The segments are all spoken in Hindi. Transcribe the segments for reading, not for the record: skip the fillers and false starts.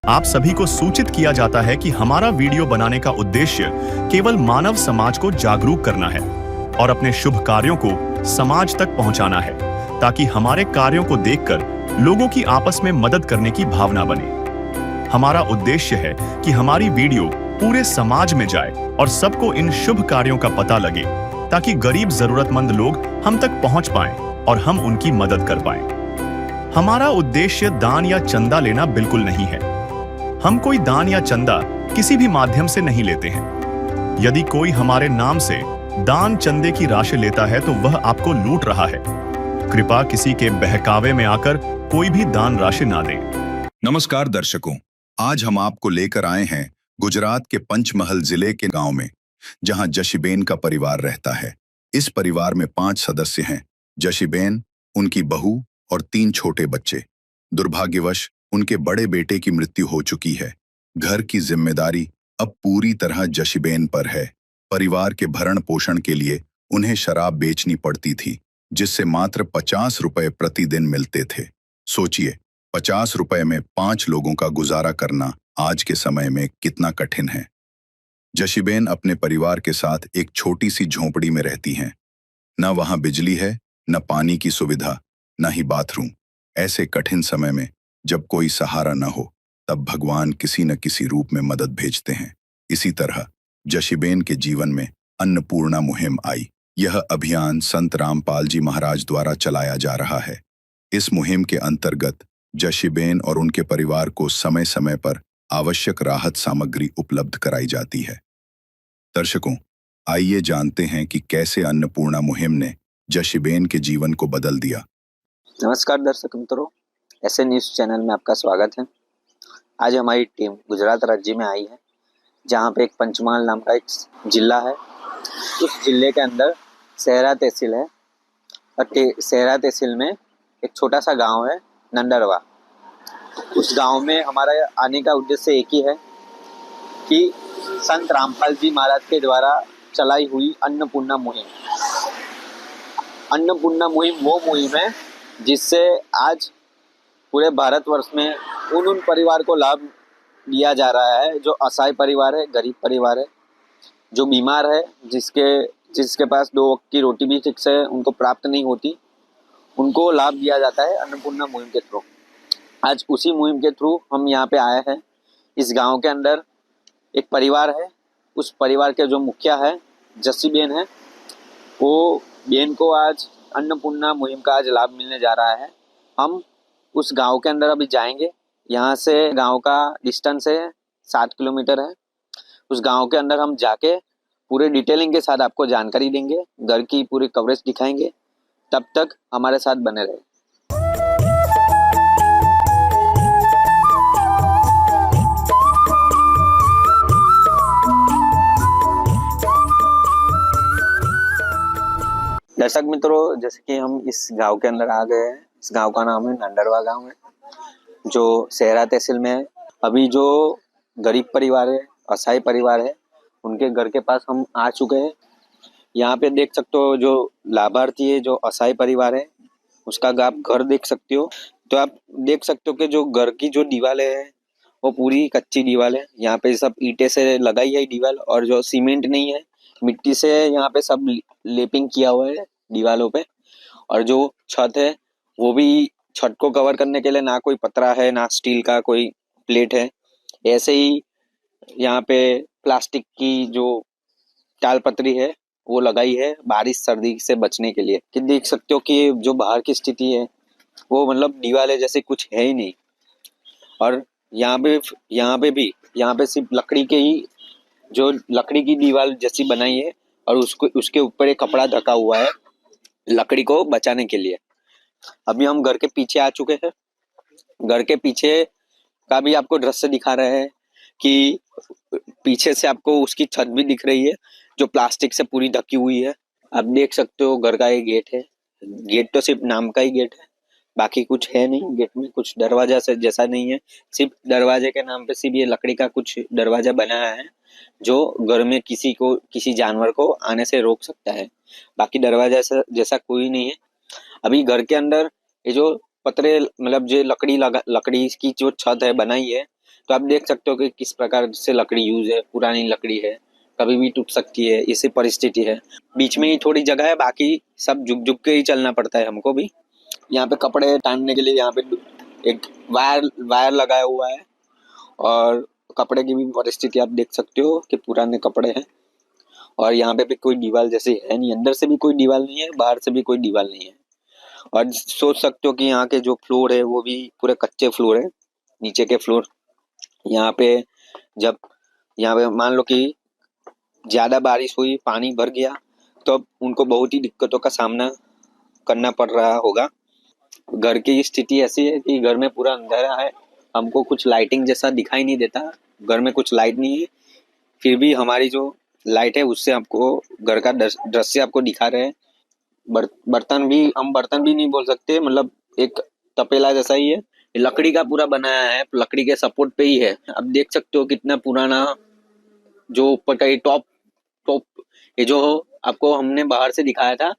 आप सभी को सूचित किया जाता है कि हमारा वीडियो बनाने का उद्देश्य केवल मानव समाज को जागरूक करना है और अपने शुभ कार्यों को समाज तक पहुंचाना है, ताकि हमारे कार्यों को देखकर लोगों की आपस में मदद करने की भावना बने। हमारा उद्देश्य है कि हमारी वीडियो पूरे समाज में जाए और सबको इन शुभ कार्यों का पता लगे, ताकि गरीब जरूरतमंद लोग हम तक पहुंच पाएं और हम उनकी मदद कर पाएं। हमारा उद्देश्य दान या चंदा लेना बिल्कुल नहीं है। हम कोई दान या चंदा किसी भी माध्यम से नहीं लेते हैं। यदि कोई हमारे नाम से दान चंदे की राशि लेता है तो वह आपको लूट रहा है। कृपया किसी के बहकावे में आकर कोई भी दान राशि ना दें। नमस्कार दर्शकों, आज हम आपको लेकर आए हैं गुजरात के पंचमहल जिले के गांव में, जहां जशीबेन का परिवार रहता है। इस परिवार में 5 सदस्य हैं। जशीबेन, उनकी बहू और 3 छोटे बच्चे। दुर्भाग्यवश उनके बड़े बेटे की मृत्यु हो चुकी है। घर की जिम्मेदारी अब पूरी तरह जशीबेन पर है। परिवार के भरण पोषण के लिए उन्हें शराब बेचनी पड़ती थी, जिससे मात्र 50 रुपए प्रतिदिन मिलते थे। सोचिए, 50 रुपए में 5 लोगों का गुजारा करना आज के समय में कितना कठिन है। जशीबेन अपने परिवार के साथ एक छोटी सी झोंपड़ी में रहती हैं। न वहां बिजली है, न पानी की सुविधा, न ही बाथरूम। ऐसे कठिन समय में जब कोई सहारा न हो, तब भगवान किसी न किसी रूप में मदद भेजते हैं। इसी तरह जशीबेन के जीवन में अन्नपूर्णा मुहिम आई। यह अभियान संत रामपाल जी महाराज द्वारा चलाया जा रहा है। इस मुहिम के अंतर्गत जशीबेन और उनके परिवार को समय समय पर आवश्यक राहत सामग्री उपलब्ध कराई जाती है। दर्शकों, आइए जानते हैं कि कैसे अन्नपूर्णा मुहिम ने जशीबेन के जीवन को बदल दिया। नमस्कार दर्शक मित्रों, ऐसे न्यूज़ चैनल में आपका स्वागत है। आज हमारी टीम गुजरात राज्य में आई है, जहां पे एक पंचमहल नाम का एक जिला है। उस जिले के अंदर सहरा तहसील है और सहरा तहसील में एक छोटा सा गांव है, नंदरवा। उस गांव में हमारा आने का उद्देश्य एक ही है कि संत रामपाल जी महाराज के द्वारा चलाई हुई अन्नपूर्णा मुहिम। अन्नपूर्णा मुहिम वो मुहिम है जिससे आज पूरे भारतवर्ष में उन परिवार को लाभ दिया जा रहा है जो असहाय परिवार है, गरीब परिवार है, जो बीमार है, जिसके पास 2 वक्त की रोटी भी ठीक से उनको प्राप्त नहीं होती, उनको लाभ दिया जाता है अन्नपूर्णा मुहिम के थ्रू। आज उसी मुहिम के थ्रू हम यहाँ पे आए हैं। इस गांव के अंदर एक परिवार है। उस परिवार के जो मुखिया है, जशीबेन है, वो बेन को आज अन्नपूर्णा मुहिम का आज लाभ मिलने जा रहा है। हम उस गांव के अंदर अभी जाएंगे। यहाँ से गांव का डिस्टेंस है 7 किलोमीटर है। उस गांव के अंदर हम जाके पूरे डिटेलिंग के साथ आपको जानकारी देंगे, घर की पूरी कवरेज दिखाएंगे। तब तक हमारे साथ बने रहे। दर्शक मित्रों, जैसे कि हम इस गांव के अंदर आ गए हैं। इस गांव का नाम है नंदरवा गांव है, जो सहरा तहसील में है। अभी जो गरीब परिवार है, असहाय परिवार है, उनके घर के पास हम आ चुके हैं। यहाँ पे देख सकते हो जो लाभार्थी है, जो असहाय परिवार है, उसका आप घर देख सकते हो। तो आप देख सकते हो कि जो घर की जो दीवारें है वो पूरी कच्ची दीवार है। यहाँ पे सब ईंटे से लगाई है दीवार, और जो सीमेंट नहीं है, मिट्टी से यहाँ पे सब लेपिंग किया हुआ है दीवारों पे। और जो छत है वो भी छत को कवर करने के लिए ना कोई पतरा है, ना स्टील का कोई प्लेट है। ऐसे ही यहाँ पे प्लास्टिक की जो टालपत्री है वो लगाई है बारिश सर्दी से बचने के लिए। कि देख सकते हो कि जो बाहर की स्थिति है वो मतलब दीवार जैसे कुछ है ही नहीं। और यहाँ पे सिर्फ लकड़ी के ही, जो लकड़ी की दीवार जैसी बनाई है, और उसके ऊपर एक कपड़ा ढका हुआ है लकड़ी को बचाने के लिए। अभी हम घर के पीछे आ चुके हैं। घर के पीछे का भी आपको दृश्य दिखा रहे हैं कि पीछे से आपको उसकी छत भी दिख रही है, जो प्लास्टिक से पूरी ढकी हुई है। आप देख सकते हो घर का ये गेट है। गेट तो सिर्फ नाम का ही गेट है, बाकी कुछ है नहीं। गेट में कुछ दरवाजा से जैसा नहीं है, सिर्फ दरवाजे के नाम पे सिर्फ ये लकड़ी का कुछ दरवाजा बनाया है, जो घर में किसी जानवर को आने से रोक सकता है। बाकी दरवाजा जैसा कोई नहीं है। अभी घर के अंदर ये जो पतरे मतलब जो लकड़ी की जो छत है बनाई है, तो आप देख सकते हो कि किस प्रकार से लकड़ी यूज है, पुरानी लकड़ी है, कभी भी टूट सकती है, ऐसी परिस्थिति है। बीच में ही थोड़ी जगह है, बाकी सब झुक झुक के ही चलना पड़ता है हमको भी। यहाँ पे कपड़े टांगने के लिए यहाँ पे एक वायर वायर लगाया हुआ है, और कपड़े की भी परिस्थिति आप देख सकते हो कि पुराने कपड़े हैं। और यहाँ पे भी कोई दीवार जैसी है नहीं, अंदर से भी कोई दीवार नहीं है, बाहर से भी कोई दीवार नहीं है। और सोच सकते हो कि यहाँ के जो फ्लोर है वो भी पूरे कच्चे फ्लोर है, नीचे के फ्लोर। यहाँ पे जब यहाँ पे मान लो कि ज्यादा बारिश हुई, पानी भर गया, तो अब उनको बहुत ही दिक्कतों का सामना करना पड़ रहा होगा। घर की स्थिति ऐसी है कि घर में पूरा अंधेरा है, हमको कुछ लाइटिंग जैसा दिखाई नहीं देता, घर में कुछ लाइट नहीं है, फिर भी हमारी जो लाइट है उससे आपको घर का दृश्य आपको दिखा रहे हैं। बर्तन भी, हम बर्तन भी नहीं बोल सकते, मतलब एक तपेला जैसा ही है, लकड़ी का पूरा बनाया है, लकड़ी के सपोर्ट पे ही है। अब देख सकते हो कितना पुराना, जो ऊपर का टॉप टॉप, ये जो आपको हमने बाहर से दिखाया था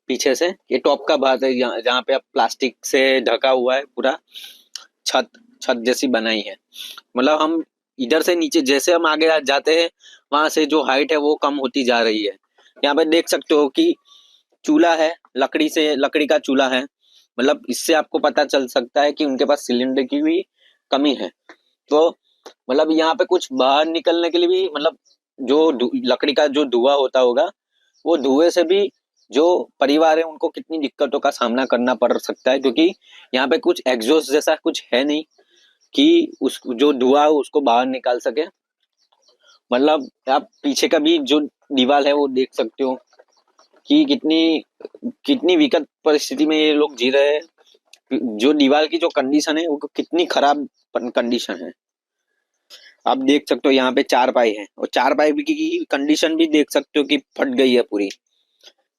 पीछे से, ये टॉप का भाग है जहाँ पे आप प्लास्टिक से ढका हुआ है पूरा, छत छत जैसी बनाई है। मतलब हम इधर से नीचे जैसे हम आगे जाते हैं, वहां से जो हाइट है वो कम होती जा रही है। यहाँ पे देख सकते हो कि चूल्हा है, लकड़ी का चूल्हा है। मतलब इससे आपको पता चल सकता है कि उनके पास सिलेंडर की भी कमी है। तो मतलब यहाँ पे कुछ बाहर निकलने के लिए भी, मतलब जो लकड़ी का जो धुआं होता होगा, वो धुएं से भी जो परिवार है उनको कितनी दिक्कतों का सामना करना पड़ सकता है, क्योंकि यहाँ पे कुछ एग्जॉस्ट जैसा कुछ है नहीं कि उस जो धुआं है उसको बाहर निकाल सके। मतलब आप पीछे का भी जो दीवार है वो देख सकते हो कि कितनी कितनी विकट परिस्थिति में ये लोग जी रहे हैं। जो दीवार की जो कंडीशन है वो कितनी खराब कंडीशन है। आप देख सकते हो यहाँ पे चारपाई है, और चारपाई की कंडीशन भी देख सकते हो कि फट गई है पूरी।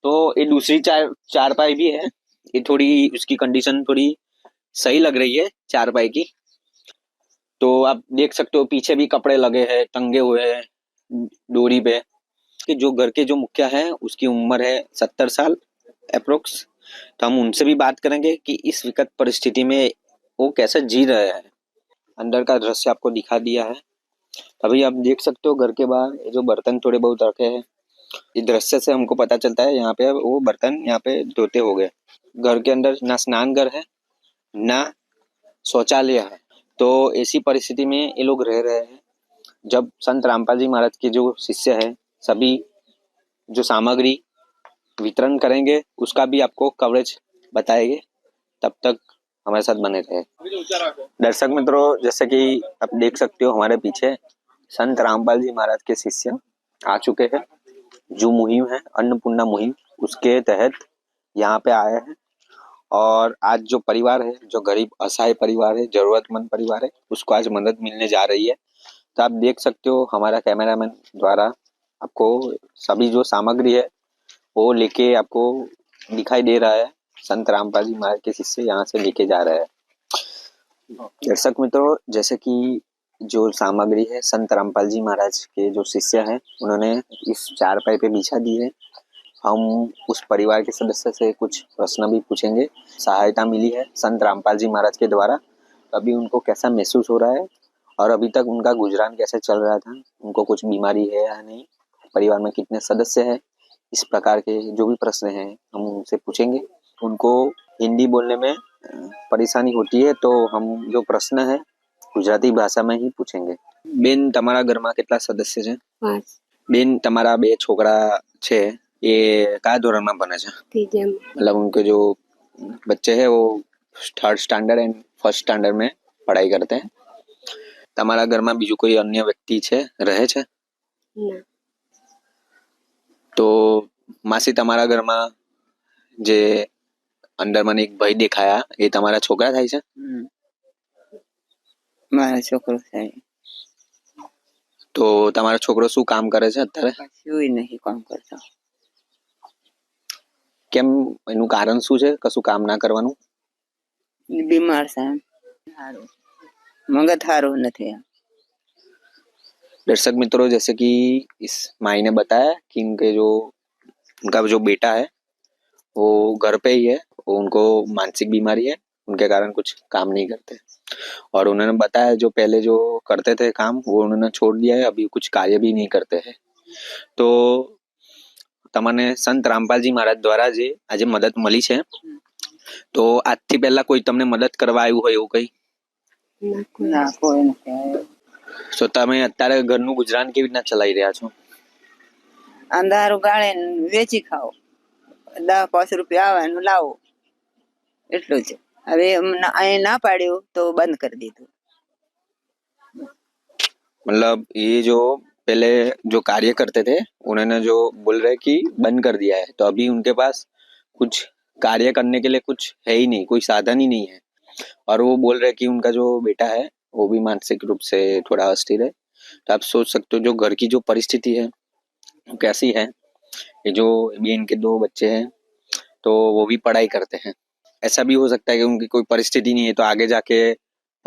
तो ये दूसरी चारपाई भी है, ये थोड़ी उसकी कंडीशन थोड़ी सही लग रही है चारपाई की। तो आप देख सकते हो पीछे भी कपड़े लगे हैं, टंगे हुए हैं डोरी पे। कि जो घर के जो मुखिया है उसकी उम्र है 70 साल अप्रोक्स। तो हम उनसे भी बात करेंगे कि इस विकट परिस्थिति में वो कैसे जी रहे हैं। अंदर का दृश्य आपको दिखा दिया है। अभी आप देख सकते हो घर के बाहर ये जो बर्तन थोड़े बहुत रखे हैं, इस दृश्य से हमको पता चलता है यहाँ पे वो बर्तन यहाँ पे धोते हो गए। घर के अंदर ना स्नान घर है, ना शौचालय है। तो ऐसी परिस्थिति में ये लोग रह रहे हैं। जब संत रामपाल जी महाराज के जो शिष्य है सभी जो सामग्री वितरण करेंगे उसका भी आपको कवरेज बताएंगे। तब तक हमारे साथ बने रहे। दर्शक मित्रों, जैसे कि आप देख सकते हो हमारे पीछे संत रामपाल जी महाराज के शिष्य आ चुके हैं। जो मुहिम है अन्नपूर्णा मुहिम, उसके तहत यहाँ पे आए हैं। और आज जो परिवार है, जो गरीब असहाय परिवार है, जरूरतमंद परिवार है, उसको आज मदद मिलने जा रही है। तो आप देख सकते हो हमारा कैमरामैन द्वारा आपको सभी जो सामग्री है वो लेके आपको दिखाई दे रहा है। संत रामपाल जी महाराज के शिष्य यहाँ से लेके जा रहे हैं। दर्शक मित्रों, जैसे कि जो सामग्री है संत रामपाल जी महाराज के जो शिष्य हैं उन्होंने इस चारपाई पे बिछा दी है। हम उस परिवार के सदस्य से कुछ प्रश्न भी पूछेंगे। सहायता मिली है संत रामपाल जी महाराज के द्वारा, अभी उनको कैसा महसूस हो रहा है और अभी तक उनका गुजरान कैसे चल रहा था, उनको कुछ बीमारी है या नहीं, परिवार में कितने सदस्य हैं, इस प्रकार के जो भी प्रश्न हैं हम उनसे पूछेंगे। उनको हिंदी बोलने में परेशानी होती है, तो हम जो प्रश्न है गुजराती भाषा में ही पूछेंगे। बेन, તમારા ઘરમાં કેટલા સદસ્ય છે? 5 બેન, તમારા 2 છોકરા છે, ये कया ધોરણમાં ભણે છે? तीजे में मतलब उनके जो बच्चे हैं वो 3rd standard and 1st standard में पढ़ाई करते हैं। તમારા ઘરમાં બીજું કોઈ અન્ય વ્યક્તિ છે, રહે છે? ना તો માસી, તમારા ઘરમાં જે અંદર મને એક ભાઈ દેખાયા એ તમારા છોકરા થાય છે? મારો છોકરો થાય તો તમારો છોકરો શું કામ કરે છે અત્યારે? કશું નહીં કામ કરતો. કેમ, એનું કારણ શું છે કશું કામ ના કરવાનું? બીમાર છે. સારું મગજ સારું નથી. दर्शक मित्रों, जैसे कि इस माई ने बताया कि उनका जो बेटा है वो घर पे ही है, वो उनको मानसिक बीमारी है, उनके कारण कुछ काम नहीं करते। और उन्होंने बताया जो पहले जो करते थे काम वो उन्होंने छोड़ दिया है, अभी कुछ कार्य भी नहीं करते हैं। तो તમને સંત રામપાલજી મહારાજ દ્વારા જે આજે મદદ મળી છે, તો આજથી પહેલા કોઈ તમને મદદ કરવા આવ્યું હોય એવું કઈ? ના કોઈ નથી આવ્યો. તો તમે અત્યારે ઘરનું ગુજરાન કેવી રીતના ચલાવી રહ્યા છો? અંધારું ગાળે ને વેચી ખાઓ, 10-5 રૂપિયા આવે ને લાવો, એટલું જ. હવે અહીં ના પાડ્યું તો બંધ કરી દીધું. मतलब ये जो पहले जो कार्य करते थे उन्होंने जो बोल रहे कि बंद कर दिया है, तो अभी उनके पास कुछ कार्य करने के लिए कुछ है ही नहीं, कोई साधन ही नहीं है। और वो बोल रहे कि उनका जो बेटा है वो भी मानसिक रूप से थोड़ा अस्थिर है। तो आप सोच सकते हो जो घर की जो परिस्थिति है वो कैसी है। ये जो अभी इनके 2 बच्चे हैं तो वो भी पढ़ाई करते हैं। ऐसा भी हो सकता है कि उनकी कोई परिस्थिति नहीं है तो आगे जाके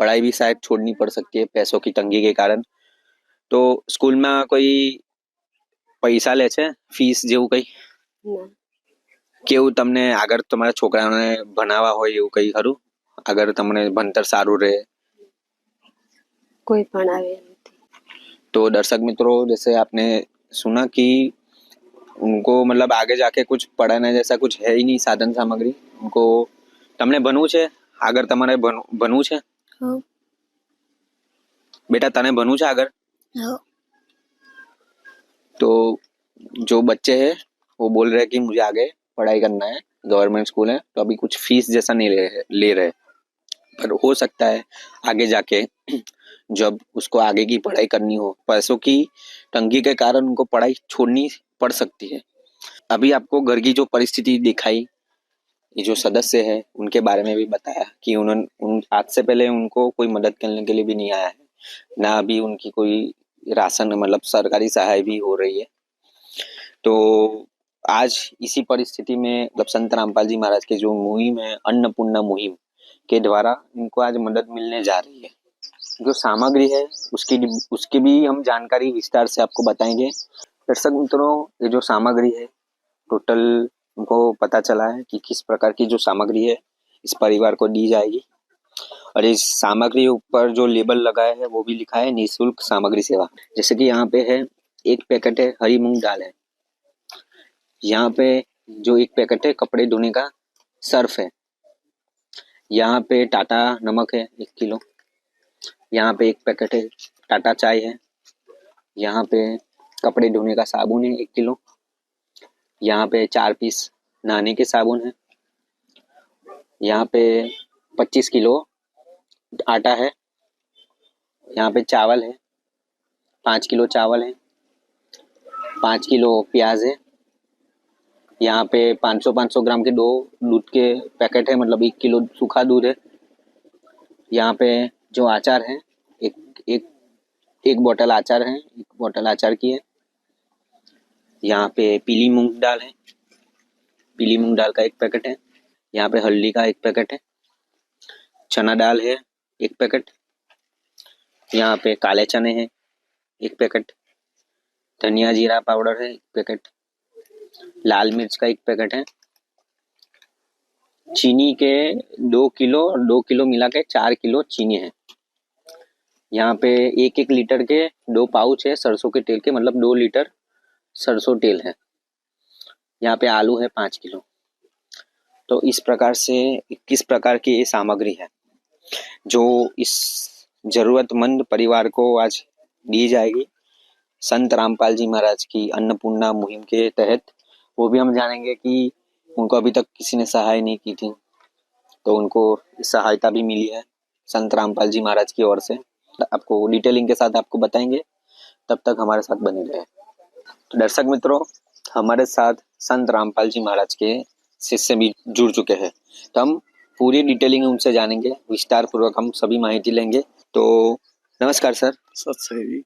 पढ़ाई भी शायद छोड़नी पड़ सकती है पैसों की तंगी के कारण। तो स्कूल में कोई પૈસા લે છે ફીસ જેવું કઈ? કેવું તમને આગળ તમારા છોકરાઓને ભણાવવા હોય એવું કઈ ખરું? આગળ તમને ભણતર સારું રહે? कोई भणावे नहीं। तो दर्शक मित्रों जैसे आपने सुना कि उनको मतलब आगे जाके कुछ पढ़ाने जैसा कुछ है ही नहीं साधन सामग्री उनको। તમને ભણવું છે આગળ? તમારે ભણવું છે? हाँ બેટા તને ભણવું છે આગળ? हाँ तो जो बच्चे हैं वो बोल रहे हैं कि मुझे आगे पढ़ाई करना है, गवर्नमेंट स्कूल है तो अभी कुछ फीस जैसा नहीं ले रहे, पर हो सकता है आगे जाके जब उसको आगे की पढ़ाई करनी हो, पैसों की तंगी के कारण उनको पढ़ाई छोड़नी पड़ सकती है। अभी आपको घर की जो परिस्थिति दिखाई, ये जो सदस्य है उनके बारे में भी बताया कि उन्होंने आज से पहले उनको कोई मदद करने के लिए भी नहीं आया है, ना अभी उनकी कोई राशन मतलब सरकारी सहाय भी हो रही है। तो आज इसी परिस्थिति में मतलब संत रामपाल जी महाराज की जो मुहिम है अन्नपूर्णा मुहिम के द्वारा इनको आज मदद मिलने जा रही है। जो सामग्री है उसकी भी हम जानकारी विस्तार से आपको बताएंगे। दर्शक मित्रों ये जो सामग्री है टोटल उनको पता चला है कि किस प्रकार की जो सामग्री है इस परिवार को दी जाएगी, और इस सामग्री ऊपर जो लेबल लगाया है वो भी लिखा है निःशुल्क सामग्री सेवा। जैसे कि यहाँ पे है एक पैकेट है हरी मूंग दाल है, यहाँ पे जो एक पैकेट है कपड़े धोने का सर्फ है, यहाँ पे टाटा नमक है 1 किलो, यहाँ पे एक पैकेट है टाटा चाय है, यहाँ पे कपड़े धोने का साबुन है 1 किलो, यहाँ पे 4 पीस नहाने के साबुन है, यहाँ पे 25 किलो आटा है, यहाँ पे चावल है 5 किलो चावल है, 5 किलो प्याज है, यहाँ पे 500 ग्राम के 2 दूध के पैकेट है मतलब 1 किलो सूखा दूध है, यहाँ पे जो अचार है एक बोतल अचार है, 1 बोतल अचार की है, यहाँ पे पीली मूंग दाल है, पीली मूंग दाल का 1 पैकेट है, यहाँ पे हल्दी का 1 पैकेट है, चना दाल है 1 पैकेट, यहाँ पे काले चने हैं 1 पैकेट, धनिया जीरा पाउडर है 1 पैकेट, लाल मिर्च का 1 पैकेट है, चीनी के 2 किलो मिला के 4 किलो चीनी है, यहाँ पे 1 लीटर के 2 पाउच है सरसों के तेल के मतलब 2 लीटर सरसों तेल है, यहाँ पे आलू है 5 किलो। तो इस प्रकार से 21 प्रकार की ये सामग्री है जो इस जरूरतमंद परिवार को आज दी जाएगी संत रामपाल जी महाराज की अन्नपूर्णा मुहिम के तहत। वो भी हम जानेंगे कि उनको अभी तक किसी ने सहाय नहीं की थी तो उनको सहायता भी मिली है संत रामपाल जी महाराज की ओर से। आपको डिटेलिंग के साथ आपको बताएंगे, तब तक हमारे साथ बने रहे। तो दर्शक मित्रों हमारे साथ संत रामपाल जी महाराज के शिष्य भी जुड़ चुके हैं, तो हम पूरी डिटेलिंग उनसे जानेंगे, विस्तार पूर्वक हम सभी माहिती लेंगे। तो नमस्कार सर। सत श्री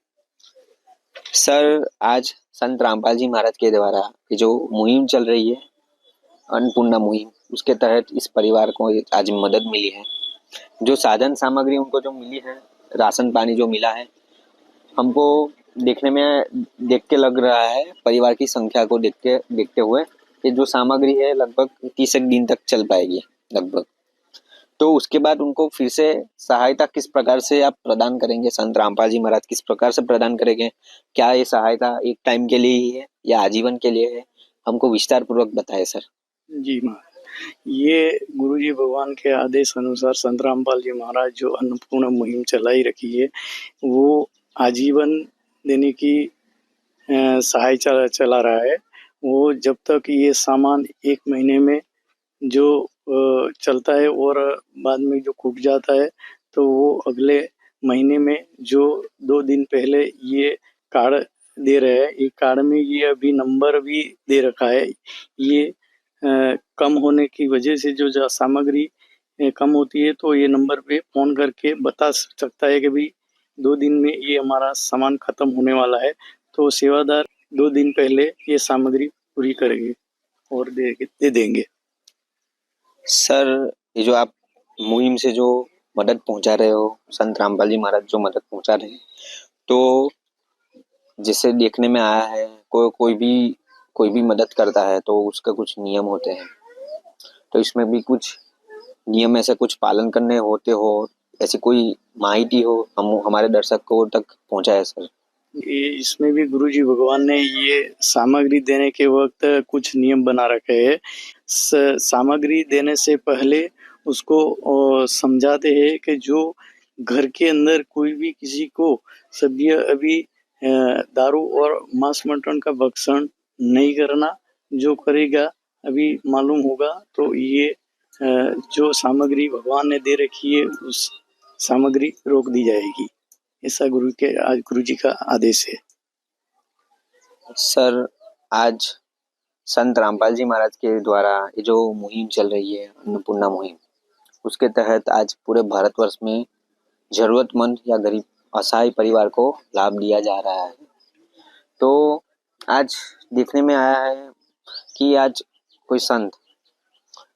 सर आज संत रामपाल जी महाराज के द्वारा ये जो मुहिम चल रही है अन्नपूर्णा मुहिम, उसके तहत इस परिवार को आज मदद मिली है। जो साधन सामग्री उनको जो मिली है, राशन पानी जो मिला है, हमको देखने में देख के लग रहा है परिवार की संख्या को देखते हुए ये जो सामग्री है लगभग 30 दिन तक चल पाएगी लगभग। तो उसके बाद उनको फिर से सहायता किस प्रकार से आप प्रदान करेंगे? संत रामपाल जी महाराज किस प्रकार से प्रदान करेंगे? क्या ये सहायता एक टाइम के लिए ही है या आजीवन के लिए है? हमको विस्तार पूर्वक बताएं सर। जी ये गुरुजी भगवान के आदेश अनुसार संत रामपाल जी महाराज जो अन्नपूर्णा मुहिम चलाई रखी है वो आजीवन देने की सहायता चला रहा है। वो जब तक ये सामान 1 महीने में जो चलता है और बाद में जो छूट जाता है तो वो अगले महीने में जो 2 दिन पहले ये कार्ड दे रहे हैं। ये कार्ड में ये अभी नंबर भी दे रखा है। ये कम होने की वजह से जो सामग्री कम होती है तो ये नंबर पे फोन करके बता सकता है कि भाई 2 दिन में ये हमारा सामान खत्म होने वाला है, तो सेवादार 2 दिन पहले ये सामग्री पूरी करेंगे और दे देंगे। सर ये जो आप मुहिम से जो मदद पहुंचा रहे हो, संत रामपाल जी महाराज जो मदद पहुंचा रहे हैं, तो जिसे देखने में आया है कोई भी मदद करता है तो उसका कुछ नियम होते हैं, तो इसमें भी कुछ नियम ऐसे कुछ पालन करने होते हो, ऐसी कोई माहिती हो हमारे दर्शकों तक पहुंचाए सर। इसमें भी गुरुजी भगवान ने ये सामग्री देने के वक्त कुछ नियम बना रखे हैं। सामग्री देने से पहले उसको समझाते हैं कि जो घर के अंदर कोई भी किसी को सभ्य अभी दारू और मांस मटन का भक्षण नहीं करना, जो करेगा अभी मालूम होगा तो ये जो सामग्री भगवान ने दे रखी है उस सामग्री रोक दी जाएगी। ऐसा गुरु जी का आदेश है। सर आज संत रामपाल जी महाराज के द्वारा ये जो मुहिम चल रही है अन्नपूर्णा मुहिम, उसके तहत आज पूरे भारतवर्ष में जरूरतमंद या गरीब असहाय परिवार को लाभ दिया जा रहा है। तो आज देखने में आया है कि आज कोई संत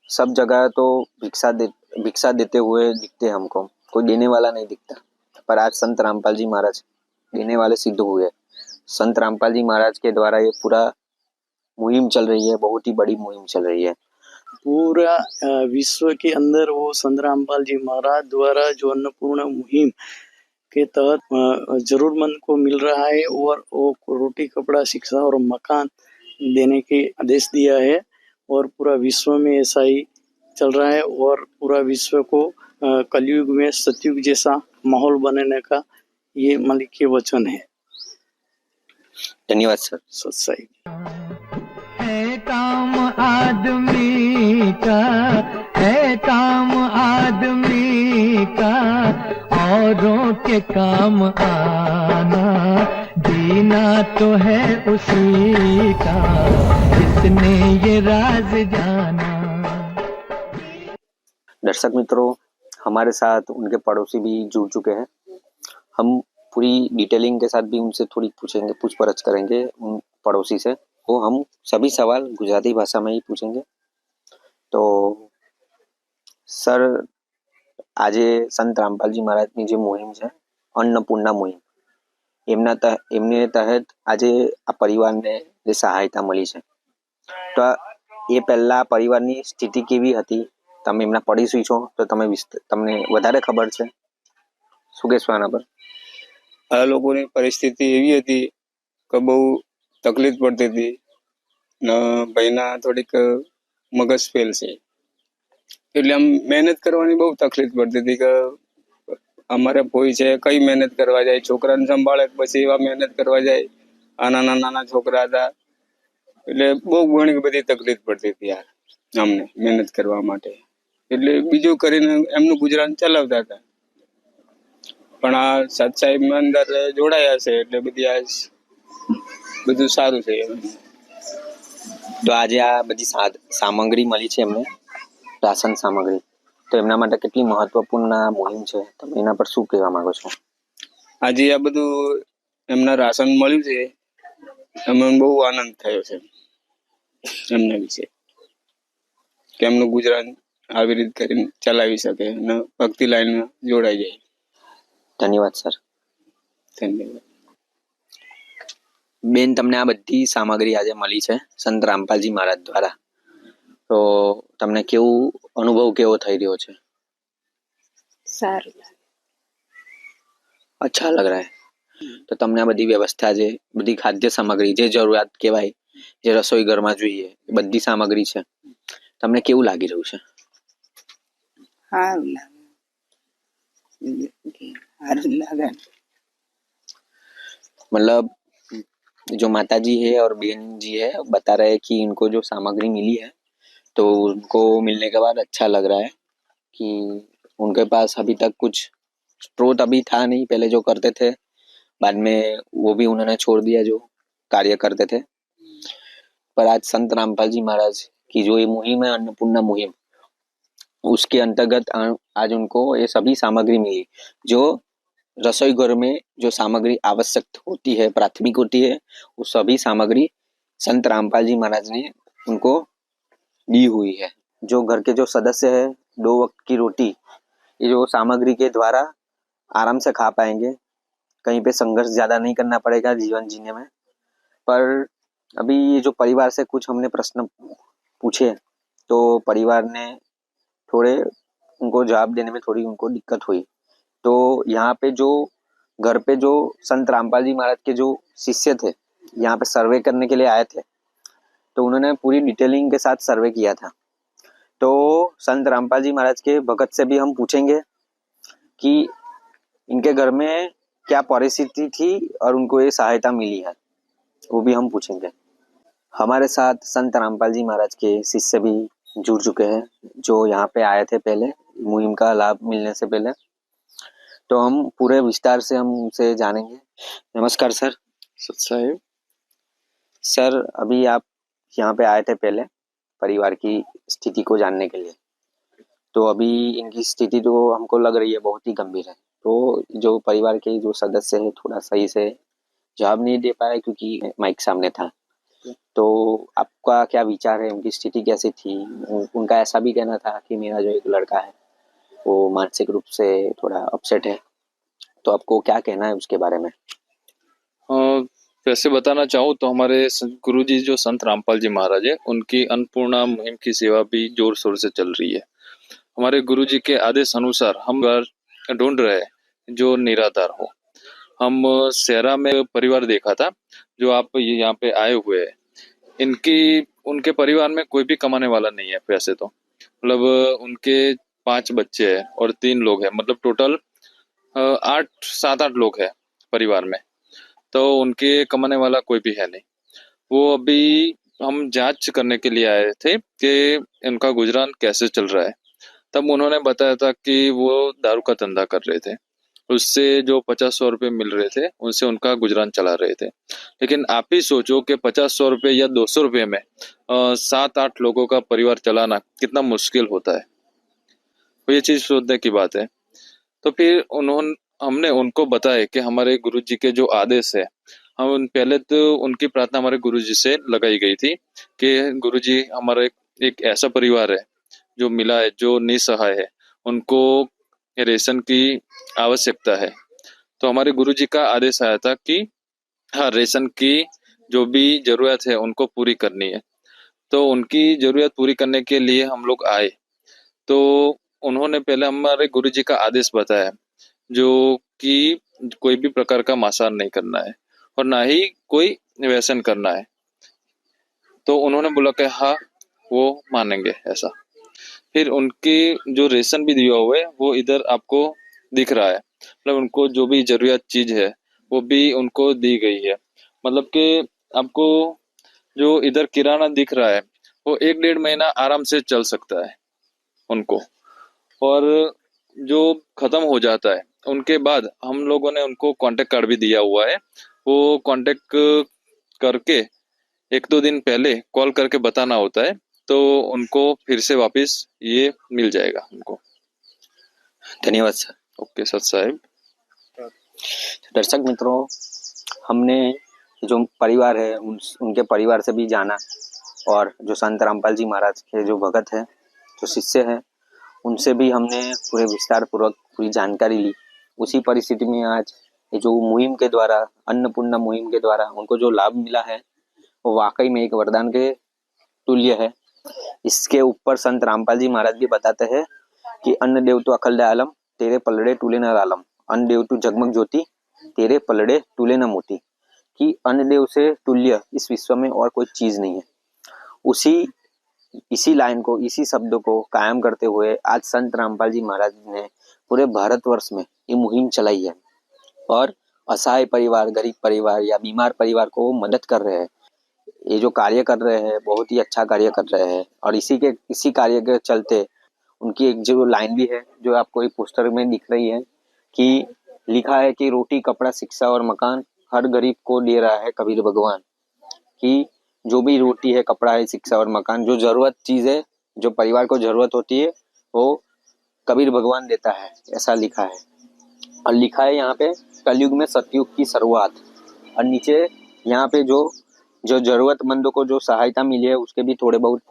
सब जगह तो भिक्षा देते हुए दिखते हमको, कोई देने वाला नहीं दिखता, पर आज संत रामपाल जी महाराज देने वाले सिद्ध हुए। संत रामपाल जी महाराज के द्वारा ये पूरा मुहिम चल रही है, बहुत ही बड़ी मुहिम चल रही है। पूरा विश्व के अंदर वो संत रामपाल जी महाराज द्वारा जो अन्नपूर्णा मुहिम के तहत जरूरतमंद को मिल रहा है और वो रोटी कपड़ा शिक्षा और मकान देने के आदेश दिया है, और पूरा विश्व में ऐसा ही चल रहा है और पूरा विश्व को कलयुग में सतयुग जैसा माहौल बनाने का ये मालिक के वचन है। धन्यवाद सर। सच्चाई है काम आदमी का, है काम आदमी का, औरों के काम आना, जीना तो है उसी का, जिसने ये राज जाना। दर्शक मित्रों, हमारे साथ उनके पड़ोसी भी जुड़ चुके हैं। हम पूरी डिटेलिंग के साथ भी उनसे थोड़ी पूछपरछ करेंगे उन पड़ोसी से। तो हम सभी सवाल गुजराती भाषा में ही पूछेंगे। तो सर, આજે સંત રામપાલજી મહારાજની જે મુહિમ છે અન્નપૂર્ણા મુહિમ, એમને તહેત આજે આ પરિવારને જે સહાયતા મળી છે, તો એ પહેલા પરિવારની સ્થિતિ કેવી હતી? તમે એમના પડોશી છો તો તમને વધારે ખબર છે, શું કહેશો આના પર? આ લોકોની પરિસ્થિતિ એવી હતી કે બહુ તકલીફ પડતી હતી ને ભાઈના થોડીક મગજ ફેલ છે, એટલે આમ મહેનત કરવાની બહુ તકલીફ પડતી હતી કે અમારે કોઈ છે કઈ મહેનત કરવા જાય, છોકરાને સંભાળે પછી એવા મહેનત કરવા જાય, આ નાના છોકરા હતા, એટલે બહુ ઘણી બધી તકલીફ પડતી હતી યાર અમને મહેનત કરવા માટે, એટલે બીજું કરીને એમનું ગુજરાન ચલાવતા હતા। પણ આ સત્સાઈમાં અંદર જોડાયા છે એટલે બધી આ બધું સારું છે। તો આજે આ બધી સામગ્રી મળી છે એમને, રાશન સામગ્રી, તો એમના માટે કેટલી મહત્વપૂર્ણ મુહિમ છે, તમે એના પર શું કહેવા માંગો છો? આજે આ બધું એમના રાશન મળ્યું છે, અમને બહુ આનંદ થયો છે એમના વિશે, કે એમનું ગુજરાન આવી રીતે કરીને ચલાવી શકે અને ભક્તિ લાઈનમાં જોડાઈ જાય। ધન્યવાદ સર। ધન્યવાદ બેન, તમને આ બધી સામગ્રી આજે મળી છે સંત રામપાલજી મહારાજ દ્વારા, તો તમને અનુભવ કેવો થઈ રહ્યો છે? સારું લાગે. અચ્છા લગ રહા હે. તો તમને આ બધી વ્યવસ્થા છે, બધી ખાદ્ય સામગ્રી જે જરૂરિયાત કહેવાય, જે રસોઈ ઘરમાં જોઈએ, એ બધી સામગ્રી છે, તમને કેવું લાગી રહ્યું છે? સારું લાગે. સારું લાગે. मतलब जो माता जी है और बहन जी है बता रहे हैं कि इनको जो सामग्री मिली है तो उनको मिलने के बाद अच्छा लग रहा है कि उनके पास अभी तक कुछ स्रोत अभी था नहीं, पहले जो करते थे बाद में वो भी उन्होंने छोड़ दिया जो कार्य करते थे। पर आज संत रामपाल जी महाराज की जो ये मुहिम है, अन्नपूर्णा मुहिम, उसके अंतर्गत आज उनको ये सभी सामग्री मिली जो रसोई घर में जो सामग्री आवश्यक होती है, प्राथमिक होती है, वो सभी सामग्री संत रामपाल जी महाराज ने उनको दी हुई है। जो घर के जो सदस्य है 2 वक्त की रोटी ये जो सामग्री के द्वारा आराम से खा पाएंगे, कहीं पे संघर्ष ज्यादा नहीं करना पड़ेगा जीवन जीने में। पर अभी ये जो परिवार से कुछ हमने प्रश्न पूछे तो परिवार ने थोड़े उनको जवाब देने में थोड़ी उनको दिक्कत हुई। तो यहाँ पे जो घर पे जो संत रामपाल जी महाराज के जो शिष्य थे यहाँ पे सर्वे करने के लिए आए थे, तो उन्होंने पूरी डिटेलिंग के साथ सर्वे किया था। तो संत रामपाल जी महाराज के भगत से भी हम पूछेंगे कि इनके घर में क्या परिस्थिति थी और उनको ये सहायता मिली है, वो भी हम पूछेंगे। हमारे साथ संत रामपाल जी महाराज के शिष्य भी जुड़ चुके हैं जो यहाँ पे आए थे पहले मुहिम का लाभ मिलने से पहले, तो हम पूरे विस्तार से हम उनसे जानेंगे। नमस्कार सर। सत साहेब, सर अभी आप यहाँ पे आए थे पहले परिवार की स्थिति को जानने के लिए, तो अभी इनकी स्थिति तो हमको लग रही है बहुत ही गंभीर है। तो जो परिवार के जो सदस्य है थोड़ा सही से जवाब नहीं दे पाए क्योंकि माइक सामने था। तो आपका क्या विचार है, उनकी स्थिति कैसी थी? उनका ऐसा भी कहना था कि मेरा जो एक लड़का है वो मानसिक रूप से थोड़ा अपसेट है, तो आपको क्या कहना है उसके बारे में? वैसे बताना चाहूँ तो हमारे गुरुजी जो संत रामपाल जी महाराज है उनकी अन्नपूर्णा मुहिम की सेवा भी जोर शोर से चल रही है। हमारे गुरुजी के आदेश अनुसार हम ढूंढ रहे हैं जो निराधार हो। हम सेरा में परिवार देखा था जो आप ये यहाँ पे आए हुए हैं, उनके परिवार में कोई भी कमाने वाला नहीं है वैसे तो, मतलब उनके 5 बच्चे हैं और 3 लोग हैं, मतलब टोटल 7-8 लोग हैं परिवार में, तो उनके कमाने वाला कोई भी है नहीं। वो अभी हम जांच करने के लिए आए थे कि उनका गुजरान कैसे चल रहा है, तब उन्होंने बताया था कि वो दारू का धंधा कर रहे थे, उससे जो 50-100 रुपये मिल रहे थे उनसे उनका गुजरान चला रहे थे। लेकिन आप ही सोचो कि 50-100 रुपये या 200 रुपये में 7-8 लोगों का परिवार चलाना कितना मुश्किल होता है, तो ये चीज सोचने की बात है। तो फिर हमने उनको बताया कि हमारे गुरुजी के जो आदेश है, हम पहले तो उनकी प्रार्थना हमारे गुरुजी से लगाई गई थी कि गुरुजी हमारा एक ऐसा परिवार है जो मिला है, जो निसहाय है, उनको रेशन की आवश्यकता है। तो हमारे गुरुजी का आदेश आया था कि हाँ, रेशन की जो भी जरूरत है उनको पूरी करनी है। तो उनकी जरूरत पूरी करने के लिए हम लोग आए, तो उन्होंने पहले हमारे गुरुजी का आदेश बताया जो कि कोई भी प्रकार का मांसाहार नहीं करना है और ना ही कोई व्यसन करना है। तो उन्होंने बोला कि हाँ वो मानेंगे ऐसा। फिर उनकी जो रेशन भी दिया हुआ है वो इधर आपको दिख रहा है, मतलब उनको जो भी जरूरत चीज है वो भी उनको दी गई है। मतलब कि आपको जो इधर किराना दिख रहा है वो 1-1.5 महीना आराम से चल सकता है उनको, और जो खत्म हो जाता है उनके बाद हम लोगों ने उनको कांटेक्ट कार्ड भी दिया हुआ है। वो कांटेक्ट करके 1-2 दिन पहले कॉल करके बताना होता है, तो उनको फिर से वापस ये मिल जाएगा उनको। धन्यवाद सर। ओके सत साहेब। दर्शक मित्रों, हमने जो परिवार है उनके परिवार से भी जाना और जो संत रामपाल जी महाराज के जो भगत हैं, जो शिष्य हैं, उनसे भी हमने पूरे विस्तार पूर्वक पूरी जानकारी ली। उसी परिस्थिति में आज ये जो मुहिम के द्वारा, अन्नपूर्णा मुहिम के द्वारा उनको जो लाभ मिला है वो वाकई में एक वरदान के तुल्य है। इसके ऊपर संत रामपाल जी महाराज भी बताते हैं कि अन्न देव तो अखल दयालम, तेरे पलड़े टूले न रालम, अन्न देव तू जगमग ज्योति, तेरे पलड़े टूले न मोती, कि अन्न देव से तुल्य इस विश्व में और कोई चीज नहीं है। इसी लाइन को, इसी शब्द को कायम करते हुए आज संत रामपाल जी महाराज ने पूरे भारतवर्ष में ये मुहिम चलाई है और असहाय परिवार, गरीब परिवार या बीमार परिवार को मदद कर रहे हैं। ये जो कार्य कर रहे हैं बहुत ही अच्छा कार्य कर रहे हैं और इसी कार्य के चलते उनकी एक जो लाइन भी है जो आपको एक पोस्टर में दिख रही है कि लिखा है कि रोटी कपड़ा शिक्षा और मकान हर गरीब को दे रहा है कबीर भगवान, कि जो भी रोटी है, कपड़ा है, शिक्षा और मकान, जो जरूरत चीज है, जो परिवार को जरूरत होती है वो कबीर भगवान देता है, ऐसा लिखा है। और लिखा है यहाँ पे कलयुग में सतयुग की शुरुआत, और नीचे यहाँ पे जो जो जरूरतमंदों को जो सहायता मिली है उसके भी थोड़े बहुत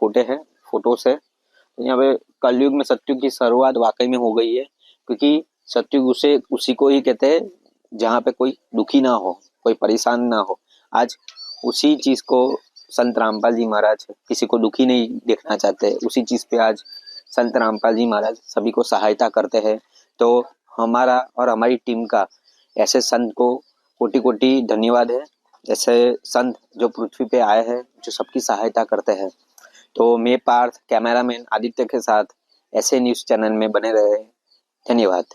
फोटोस है। तो यहाँ पे कलयुग में सतयुग की शुरुआत वाकई में हो गई है, क्योंकि सतयुग उसी को ही कहते हैं जहाँ पे कोई दुखी ना हो, कोई परेशान ना हो। आज उसी चीज को संत रामपाल जी महाराज किसी को दुखी नहीं देखना चाहते, उसी चीज पे आज संत रामपाल जी महाराज सभी को सहायता करते हैं। तो हमारा और हमारी टीम का ऐसे संत को कोटि कोटि धन्यवाद है, ऐसे संत जो पृथ्वी पे आए हैं, जो सबकी सहायता करते हैं। तो मैं पार्थ, कैमरामैन आदित्य के साथ ऐसे न्यूज चैनल में बने रहे। धन्यवाद।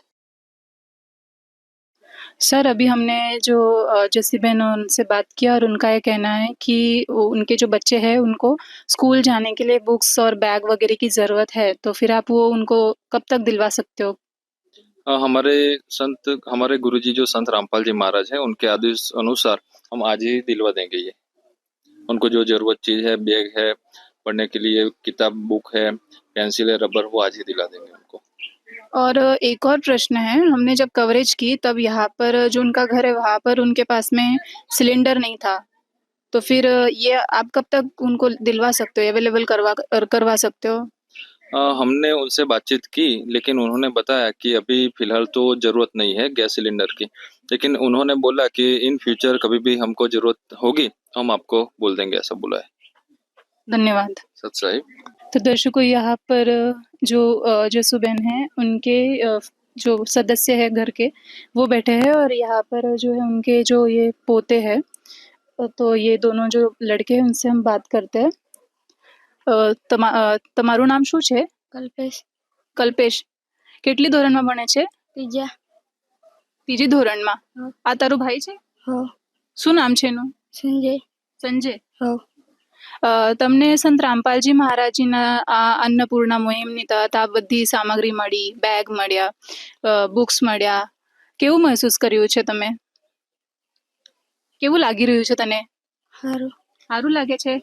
सर, अभी हमने जो जस्सी बहन उनसे बात किया और उनका ये कहना है कि उनके जो बच्चे हैं उनको स्कूल जाने के लिए बुक्स और बैग वगैरह की ज़रूरत है, तो फिर आप वो उनको कब तक दिलवा सकते हो? हमारे गुरुजी जो संत रामपाल जी महाराज हैं उनके आदेश अनुसार हम आज ही दिलवा देंगे। ये उनको जो जरूरत चीज है, बैग है, पढ़ने के लिए किताब, बुक है, पेंसिल है, रबर, वो आज ही दिला देंगे उनको। और एक और प्रश्न है, हमने जब कवरेज की तब यहाँ पर जो उनका घर है वहाँ पर उनके पास में सिलेंडर नहीं था, तो फिर ये आप कब तक उनको दिलवा सकते हो, अवेलेबल करवा सकते हो? हमने उनसे बातचीत की, लेकिन उन्होंने बताया कि अभी फिलहाल तो जरूरत नहीं है गैस सिलेंडर की, लेकिन उन्होंने बोला कि इन फ्यूचर कभी भी हमको जरूरत होगी हम आपको बोल देंगे, ऐसा बोला है। धन्यवाद। सत साहिब। तो दर्शकों, यहाँ पर जो जसू बहन है उनके जो सदस्य है घर के वो बैठे हैं और यहाँ पर जो है उनके जो ये पोते हैं, तो ये दोनों जो लड़के हैं उनसे हम बात करते हैं। તમારું નામ શું છે? કલ્પેશ. કેટલી ધોરણમાં ભણે છે? ત્રીજી ધોરણમાં. આ તારો ભાઈ છે? શું નામ છે એનું? સંજય. તમને સંત રામપાલજી મહારાજજીના આ અન્નપૂર્ણા મુહિમની તહત આ બધી સામગ્રી મળી, બેગ મળ્યા, બુક્સ મળ્યા, કેવું મહેસૂસ કર્યું છે તમે? કેવું લાગી રહ્યું છે તને? સારું લાગે છે?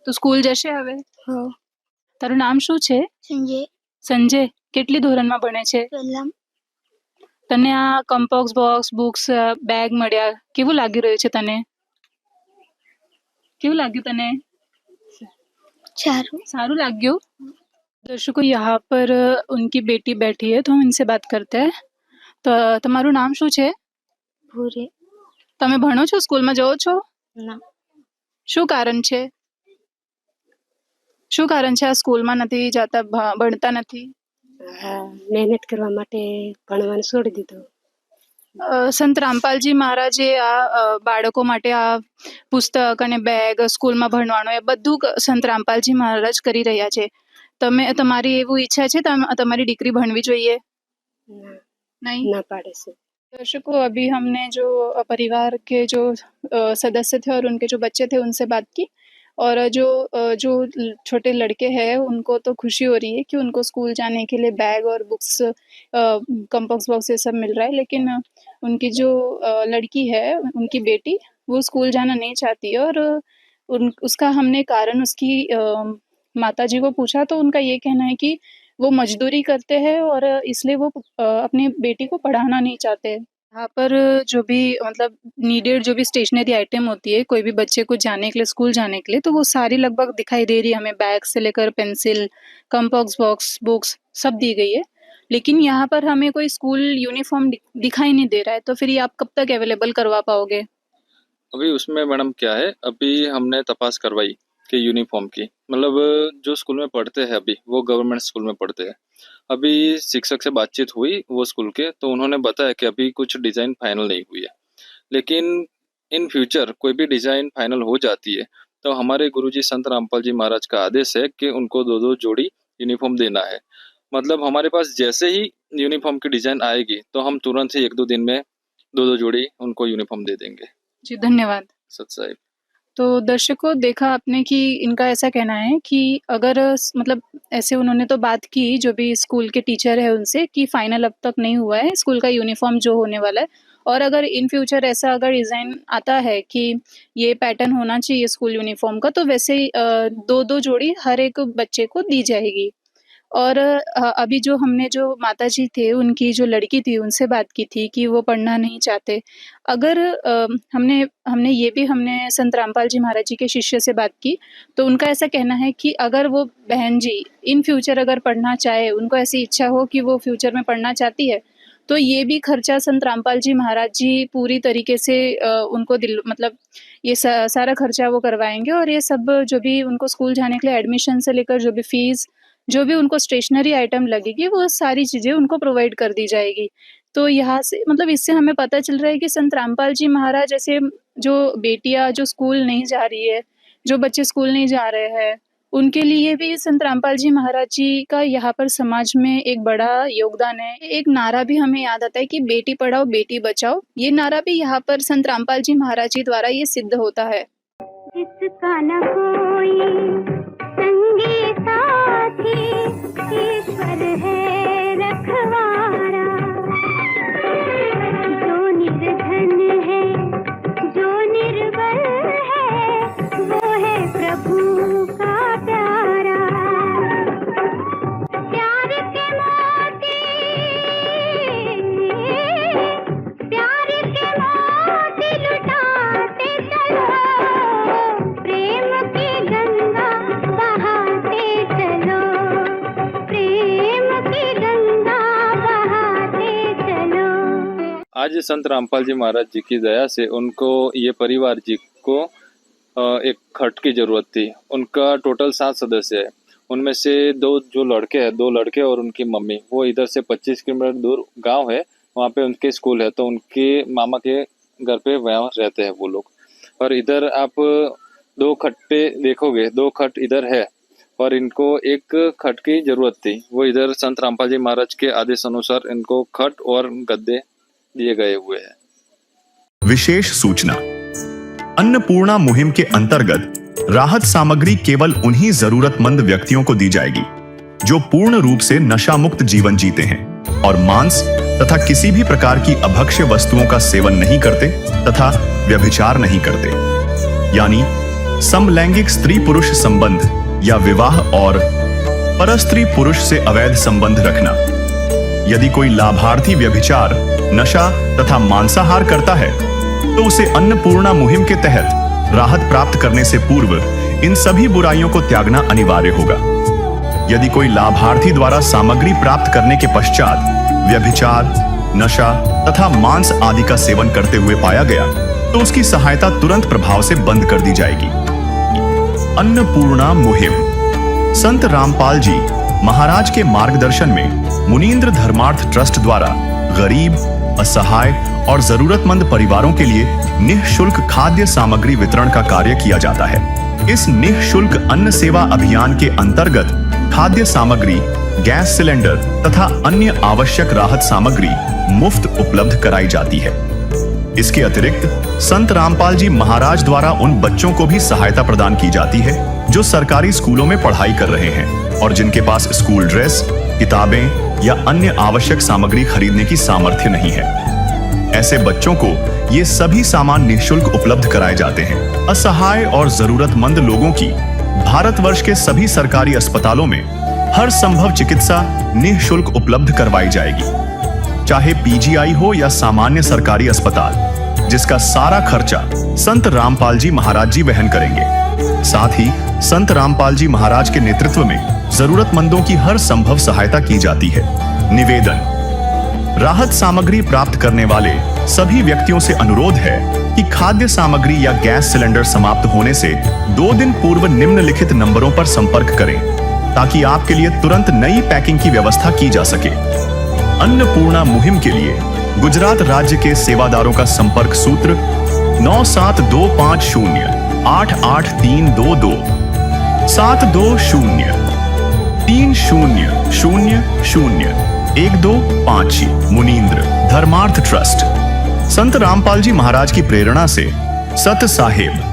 તો સ્કૂલ જશે હવે? તારું નામ શું છે? સંજય. કેટલી ધોરણમાં ભણે છે? તને આ કમ્પોક્સ બોક્સ, બુક્સ, બેગ મળ્યા, કેવું લાગી રહ્યું છે તને? કેવું લાગ્યું તને? सारू लाग्यो। दर्शकों, यहाँ पर उनकी बेटी बैठी है तो हम इनसे बात करते हैं। तो તમારું નામ શું છે? ભૂરી. તમે ભણો છો, સ્કૂલમાં જાઓ છો? ના. શું કારણ છે? શું કારણ છે આ સ્કૂલમાં નથી જતા, ભણતા નથી? મહેનત કરવા માટે ભણવાનું છોડી દીધું. સંત રામપાલજી મહારાજે આ બાળકો માટે આ પુસ્તક અને બેગ, સ્કૂલમાં ભણવાનું એ બધું સંત રામપાલજી મહારાજ કરી રહ્યા છે. તમારી એવું ઈચ્છા છે તમારી દીકરી ભણવી જોઈએ? नहीं ना पाड़े से। दर्शकों, अभी हमने जो परिवार के जो सदस्य थे और उनके जो बच्चे थे उनसे बात की, और जो छोटे लड़के हैं उनको तो खुशी हो रही है कि उनको स्कूल जाने के लिए बैग और बुक्स, कंपास बॉक्स ये सब मिल रहा है, लेकिन उनकी जो लड़की है, उनकी बेटी, वो स्कूल जाना नहीं चाहती है। और उसका हमने कारण उसकी माता जी को पूछा तो उनका ये कहना है कि वो मजदूरी करते हैं और इसलिए वो अपनी बेटी को पढ़ाना नहीं चाहते। यहाँ पर जो भी मतलब नीडेड जो भी स्टेशनरी आइटम होती है कोई भी बच्चे को जाने के लिए, स्कूल जाने के लिए, तो वो सारी लगभग दिखाई दे रही है हमें। बैग से लेकर पेंसिल, कंपास बॉक्स, बुक्स सब दी गई है, लेकिन यहाँ पर हमें कोई स्कूल यूनिफॉर्म दिखाई नहीं दे रहा है। तो फिर ये आप कब तक अवेलेबल करवा पाओगे? अभी उसमें मैडम क्या है, अभी हमने तपास करवाई कि यूनिफॉर्म की, मतलब जो स्कूल में पढ़ते हैं अभी वो गवर्नमेंट स्कूल में पढ़ते हैं, अभी शिक्षक से बातचीत हुई वो स्कूल के, तो उन्होंने बताया कि अभी कुछ डिज़ाइन फाइनल नहीं हुई है, लेकिन इन फ्यूचर कोई भी डिज़ाइन फाइनल हो जाती है तो हमारे गुरुजी संत रामपाल जी महाराज का आदेश है कि उनको 2-2 जोड़ी यूनिफॉर्म देना है। मतलब हमारे पास जैसे ही यूनिफॉर्म की डिज़ाइन आएगी तो हम तुरंत ही 1-2 दिन में 2-2 जोड़ी उनको यूनिफॉर्म दे देंगे। जी, धन्यवाद। सत साहिब। तो दर्शकों, देखा आपने कि इनका ऐसा कहना है कि अगर मतलब ऐसे उन्होंने तो बात की जो भी स्कूल के टीचर है उनसे कि फाइनल अब तक नहीं हुआ है स्कूल का यूनिफॉर्म जो होने वाला है, और अगर इन फ्यूचर ऐसा अगर डिज़ाइन आता है कि ये पैटर्न होना चाहिए स्कूल यूनिफॉर्म का, तो वैसे ही 2-2 जोड़ी हर एक बच्चे को दी जाएगी। और अभी जो हमने जो माताजी थे उनकी जो लड़की थी उनसे बात की थी कि वो पढ़ना नहीं चाहते। अगर हमने संत रामपाल जी महाराज जी के शिष्य से बात की, तो उनका ऐसा कहना है कि अगर वो बहन जी इन फ्यूचर अगर पढ़ना चाहे, उनको ऐसी इच्छा हो कि वो फ्यूचर में पढ़ना चाहती है, तो ये भी खर्चा संत रामपाल जी महाराज जी पूरी तरीके से उनको मतलब ये सारा खर्चा वो करवाएंगे, और ये सब जो भी उनको स्कूल जाने के लिए एडमिशन से लेकर जो भी फीस, जो भी उनको स्टेशनरी आइटम लगेगी, वो सारी चीज़ें उनको प्रोवाइड कर दी जाएगी। तो यहाँ से मतलब इससे हमें पता चल रहा है कि संत रामपाल जी महाराज ऐसे जो बेटियाँ जो स्कूल नहीं जा रही है, जो बच्चे स्कूल नहीं जा रहे हैं, उनके लिए भी संत रामपाल जी महाराज जी का यहाँ पर समाज में एक बड़ा योगदान है। एक नारा भी हमें याद आता है कि बेटी पढ़ाओ बेटी बचाओ, ये नारा भी यहाँ पर संत रामपाल जी महाराज जी द्वारा ये सिद्ध होता है। जिसका न कोई संगी साथी, ईश्वर है रखवारा, जो निर्धन है जो निर्बल है, वो है प्रभु का प्यारा। प्यार के मोती लुटाते चलो, प्रेम की गंगा बहाते चलो, प्रेम की गंगा बहाते चलो। आज संत रामपाल जी महाराज जी की दया से उनको ये परिवार जी को एक खट की जरूरत थी। उनका टोटल 7 सदस्य है, उनमें से 2 जो लड़के हैं, 2 लड़के और उनकी मम्मी, वो इधर से 25 किलोमीटर दूर गांव है, वहाँ पे उनके स्कूल है, तो उनके मामा के घर पे वहाँ रहते हैं वो लोग। और इधर आप 2 खट्टे देखोगे, 2 खट इधर है और इनको एक खट की जरूरत थी। वो इधर संत रामपाल जी महाराज के आदेश अनुसार इनको खट और गद्दे दिए गए हुए हैं। विशेष सूचना: अन्नपूर्णा मुहिम के अंतर्गत राहत सामग्री केवल उन्हीं जरूरतमंद व्यक्तियों को दी जाएगी जो पूर्ण रूप से नशा मुक्त जीवन जीते हैं और मांस तथा किसी भी प्रकार की अभक्ष्य वस्तुओं का सेवन नहीं करते तथा व्यभिचार नहीं करते, यानी समलैंगिक स्त्री पुरुष संबंध या विवाह और परस्त्री पुरुष से अवैध संबंध रखना। यदि कोई लाभार्थी व्यभिचार, नशा तथा मांसाहार करता है तो उसे अन्नपूर्णा मुहिम के तहत राहत प्राप्त करने से पूर्व इन सभी बुराइयों को त्यागना अनिवार्य होगा। यदि कोई लाभार्थी द्वारा सामग्री प्राप्त करने के पश्चात व्यभिचार, नशा तथा मांस आदि का सेवन करते हुए पाया गया तो उसकी सहायता तुरंत प्रभाव से बंद कर दी जाएगी। अन्नपूर्णा मुहिम संत रामपाल जी महाराज के मार्गदर्शन में मुनीन्द्र धर्मार्थ ट्रस्ट द्वारा गरीब, असहाय और जरूरतमंद परिवारों के लिए निःशुल्क खाद्य सामग्री वितरण का कार्य किया जाता है। इस निःशुल्क अन्न सेवा अभियान के अंतर्गत खाद्य सामग्री, गैस सिलेंडर तथा अन्य आवश्यक राहत सामग्री मुफ्त उपलब्ध कराई जाती है। इसके अतिरिक्त संत रामपाल जी महाराज द्वारा उन बच्चों को भी सहायता प्रदान की जाती है जो सरकारी स्कूलों में पढ़ाई कर रहे हैं और जिनके पास स्कूल ड्रेस, किताबें या अन्य आवश्यक सामग्री खरीदने की सामर्थ्य नहीं है। ऐसे बच्चों को ये सभी सामान निःशुल्क उपलब्ध कराए जाते हैं। असहाय और जरूरतमंद लोगों की भारतवर्ष के सभी सरकारी अस्पतालों में हर संभव चिकित्सा निःशुल्क उपलब्ध करवाई जाएगी, चाहे पीजीआई हो या सामान्य सरकारी अस्पताल, जिसका सारा खर्चा संत रामपाल जी महाराज जी वहन करेंगे। साथ ही संत रामपाल जी महाराज के नेतृत्व में जरूरतमंदों की हर संभव सहायता की जाती है। निवेदन: राहत सामग्री प्राप्त करने वाले सभी व्यक्तियों से अनुरोध है कि खाद्य सामग्री या गैस सिलेंडर समाप्त होने से 2 दिन पूर्व निम्नलिखित नंबरों पर संपर्क करें। ताकि आपके लिए तुरंत नई पैकिंग की व्यवस्था की जा सके। अन्नपूर्णा मुहिम के लिए गुजरात राज्य के सेवादारों का संपर्क सूत्र 9725088322 72030001256 मुनींद्र धर्मार्थ ट्रस्ट। संत रामपाल जी महाराज की प्रेरणा से सत साहेब